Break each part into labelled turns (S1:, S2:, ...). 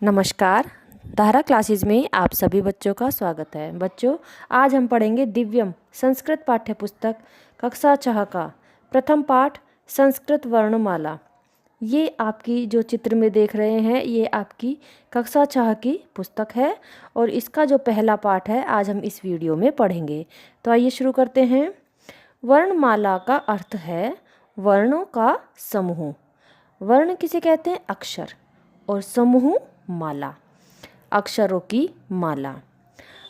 S1: नमस्कार। धारा क्लासेस में आप सभी बच्चों का स्वागत है। बच्चों, आज हम पढ़ेंगे दिव्यम संस्कृत पाठ्य पुस्तक कक्षा 6 का प्रथम पाठ संस्कृत वर्णमाला। ये आपकी जो चित्र में देख रहे हैं ये आपकी कक्षा 6 की पुस्तक है और इसका जो पहला पाठ है आज हम इस वीडियो में पढ़ेंगे। तो आइए शुरू करते हैं। वर्णमाला का अर्थ है वर्णों का समूह। वर्ण किसे कहते हैं? अक्षर। और समूह माला, अक्षरों की माला।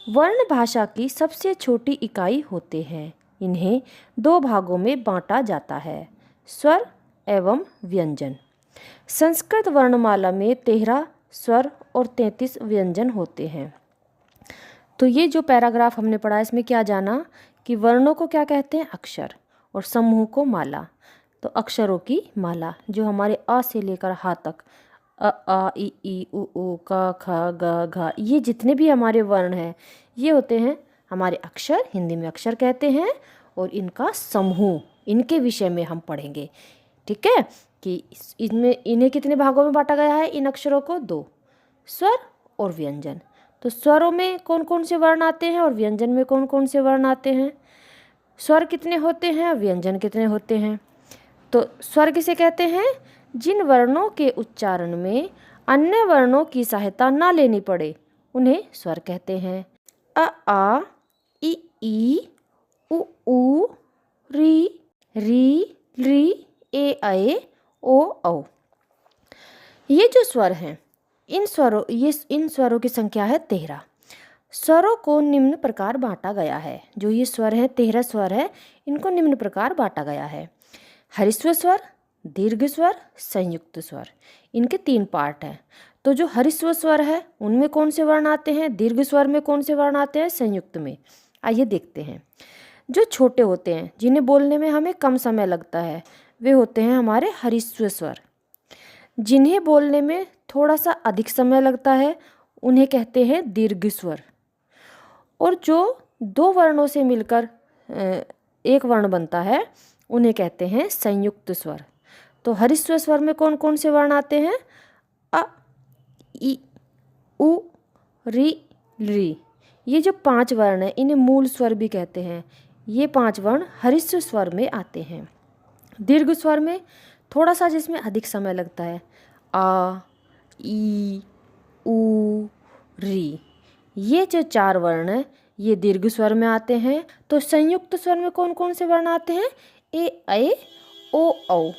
S1: वर्ण भाषा की सबसे छोटी इकाई होते हैं। इन्हें दो भागों में बांटा जाता है, स्वर एवं व्यंजन। संस्कृत वर्णमाला में 13 स्वर और 33 व्यंजन होते हैं। तो ये जो पैराग्राफ हमने पढ़ा इसमें क्या जाना कि वर्णों को क्या कहते हैं? अक्षर, और समूह को माला। तो अक्षरों की माला जो हमारे अ से लेकर ह तक, अ आ इ ई उ ऊ क ख ग घ, ये जितने भी हमारे वर्ण हैं ये होते हैं हमारे अक्षर, हिंदी में अक्षर कहते हैं। और इनका समूह, इनके विषय में हम पढ़ेंगे। ठीक है कि इनमें इन्हें कितने भागों में बांटा गया है? इन अक्षरों को 2, स्वर और व्यंजन। तो स्वरों में कौन कौन से वर्ण आते हैं और व्यंजन में कौन कौन से वर्ण आते हैं? स्वर कितने होते हैं और व्यंजन कितने होते हैं? तो स्वर किसे कहते हैं? जिन वर्णों के उच्चारण में अन्य वर्णों की सहायता न लेनी पड़े उन्हें स्वर कहते हैं। अ आ इ ई उ ऊ री री री ए ऐ ओ औ। ये जो स्वर हैं इन स्वरों की संख्या है 13। स्वरों को निम्न प्रकार बांटा गया है। जो ये स्वर हैं 13 स्वर है, इनको निम्न प्रकार बांटा गया है। हरिस्व स्वर, दीर्घ स्वर, संयुक्त स्वर, इनके 3 पार्ट हैं। तो जो हरिस्व स्वर है उनमें कौन से वर्ण आते हैं? दीर्घ स्वर में कौन से वर्ण आते हैं? संयुक्त में। आइए देखते हैं। जो छोटे होते हैं जिन्हें बोलने में हमें कम समय लगता है वे होते हैं हमारे हरिस्व स्वर। जिन्हें बोलने में थोड़ा सा अधिक समय लगता है उन्हें कहते हैं दीर्घ स्वर। और जो 2 वर्णों से मिलकर एक वर्ण बनता है उन्हें कहते हैं संयुक्त स्वर। तो हरिस्व स्वर में कौन कौन से वर्ण आते हैं? अ इ उ री री। ये जो 5 वर्ण हैं इन्हें मूल स्वर भी कहते हैं। ये 5 वर्ण हरिस्व स्वर में आते हैं। दीर्घ स्वर में थोड़ा सा जिसमें अधिक समय लगता है, आ ई उ री। ये जो 4 वर्ण हैं ये दीर्घ स्वर में आते हैं। तो संयुक्त स्वर में कौन कौन से वर्ण आते हैं? ए ऐ ओ औ।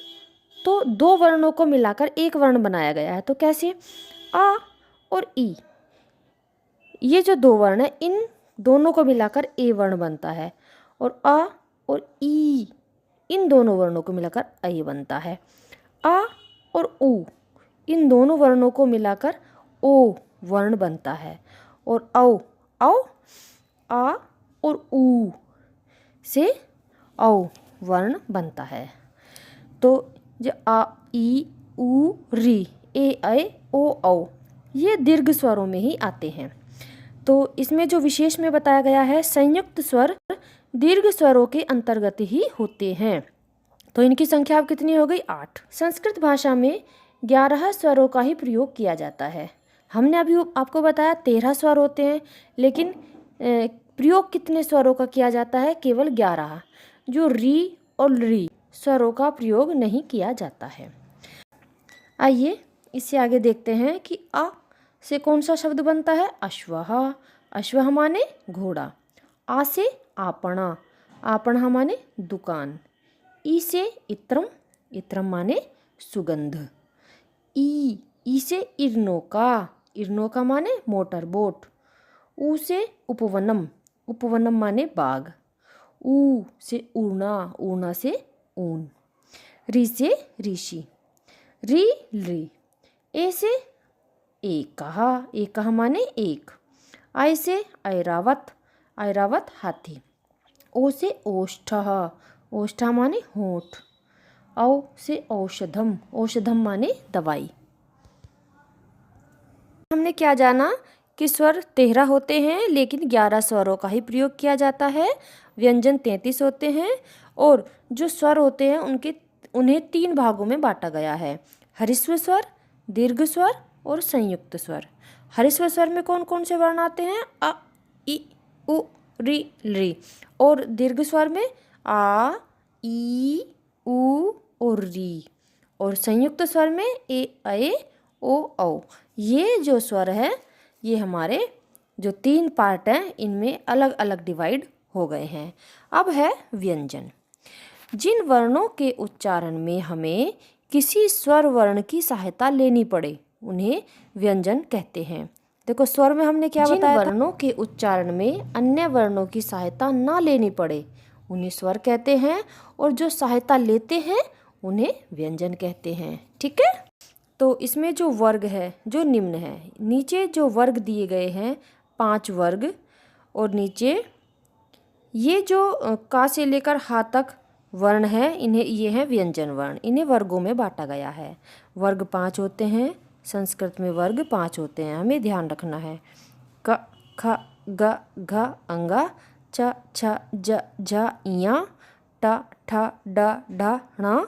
S1: तो 2 वर्णों को मिलाकर एक वर्ण बनाया गया है। तो कैसे? आ और ई, ये जो 2 वर्ण हैं इन दोनों को मिलाकर ए वर्ण बनता है। और आ और ई, इन दोनों वर्णों को मिलाकर ऐ बनता है। आ और उ, इन दोनों वर्णों को मिलाकर ओ वर्ण बनता है। और औ औ, आ और उ से औ वर्ण बनता है। तो जो आ ई उ री ए ऐ ओ औ ये दीर्घ स्वरों में ही आते हैं। तो इसमें जो विशेष में बताया गया है संयुक्त स्वर दीर्घ स्वरों के अंतर्गत ही होते हैं। तो इनकी संख्या अब कितनी हो गई? 8। संस्कृत भाषा में 11 स्वरों का ही प्रयोग किया जाता है। हमने अभी आपको बताया 13 स्वर होते हैं, लेकिन प्रयोग कितने स्वरों का किया जाता है? केवल 11। जो री और री स्वरों का प्रयोग नहीं किया जाता है। आइए इससे आगे देखते हैं कि अ से कौन सा शब्द बनता है? अश्वः। अश्वः माने घोड़ा। आ से आपणा, आपणा माने दुकान। ई से इत्रम, इत्रम माने सुगंध। ई से इर्नोका, इर्नोका माने मोटर बोट। ऊ से उपवनम, उपवनम माने बाग। ऊ से ऊर्णा, ऊर्णा से ऊन। री से ऋषि, री री। ए से एकः, एकः माने एक। आई से ऐरावत, ऐरावत हाथी। ओ से ओष्ठः, ओष्ठः माने होंठ। औ से औषधम, औषधम माने दवाई। हमने क्या जाना कि स्वर 13 होते हैं लेकिन 11 स्वरों का ही प्रयोग किया जाता है। व्यंजन 33 होते हैं और जो स्वर होते हैं उन्हें 3 भागों में बांटा गया है, हरिस्व स्वर, दीर्घ स्वर और संयुक्त स्वर। हरिस्वर स्वर में कौन कौन से वर्ण आते हैं? अ, इ, उ, रि, री। और दीर्घ स्वर में आ, ई, उ और री। और संयुक्त स्वर में ए, ऐ, ओ, औ। ये जो स्वर है ये हमारे जो 3 पार्ट हैं इनमें अलग अलग डिवाइड हो गए हैं। अब है व्यंजन। जिन वर्णों के उच्चारण में हमें किसी स्वर वर्ण की सहायता लेनी पड़े उन्हें व्यंजन कहते हैं। देखो स्वर में हमने क्या बताया था? जिन वर्णों के उच्चारण में अन्य वर्णों की सहायता ना लेनी पड़े उन्हें स्वर कहते हैं, और जो सहायता लेते हैं उन्हें व्यंजन कहते हैं। ठीक है, तो इसमें जो वर्ग है जो निम्न है, नीचे जो वर्ग दिए गए हैं 5 वर्ग, और नीचे ये जो का से लेकर हा तक वर्ण है इन्हें ये है व्यंजन वर्ण। इन्हें वर्गों में बांटा गया है। वर्ग 5 होते हैं, संस्कृत में वर्ग 5 होते हैं, हमें ध्यान रखना है। क, ख, ग, घ, अंगा, च, छ, ज, झ, इया, ट, ठ, ड, ढ, ण,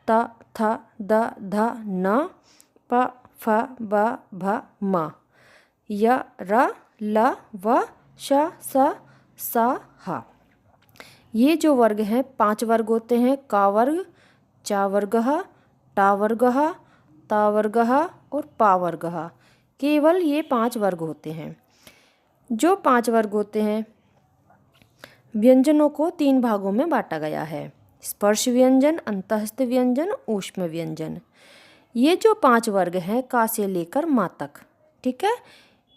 S1: त, थ, द, ध, न, प, फ, ब, भ, म, य, र, ल, व, श, स, स, ह। ये जो वर्ग हैं 5 वर्ग होते हैं। का वर्ग, चा वर्ग, टा वर्ग, ता वर्ग और पा वर्ग। केवल ये 5 वर्ग होते हैं। जो 5 वर्ग होते हैं व्यंजनों को 3 भागों में बांटा गया है। स्पर्श व्यंजन, अंतःस्थ व्यंजन, ऊष्म व्यंजन। ये जो 5 वर्ग हैं का से लेकर मा तक, ठीक है,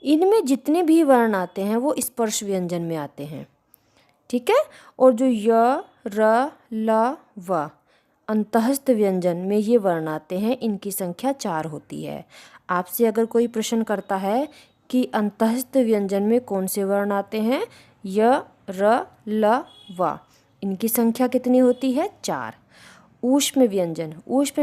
S1: इनमें जितने भी वर्ण आते हैं वो स्पर्श व्यंजन में आते हैं। ठीक है, और जो य, र, ल, व अंतःस्थ व्यंजन में ये वर्ण आते हैं इनकी संख्या 4 होती है। आपसे अगर कोई प्रश्न करता है कि अंतःस्थ व्यंजन में कौन से वर्ण आते हैं, य, र, ल, व, इनकी संख्या कितनी होती है? 4। ऊष्म व्यंजन, ऊष्म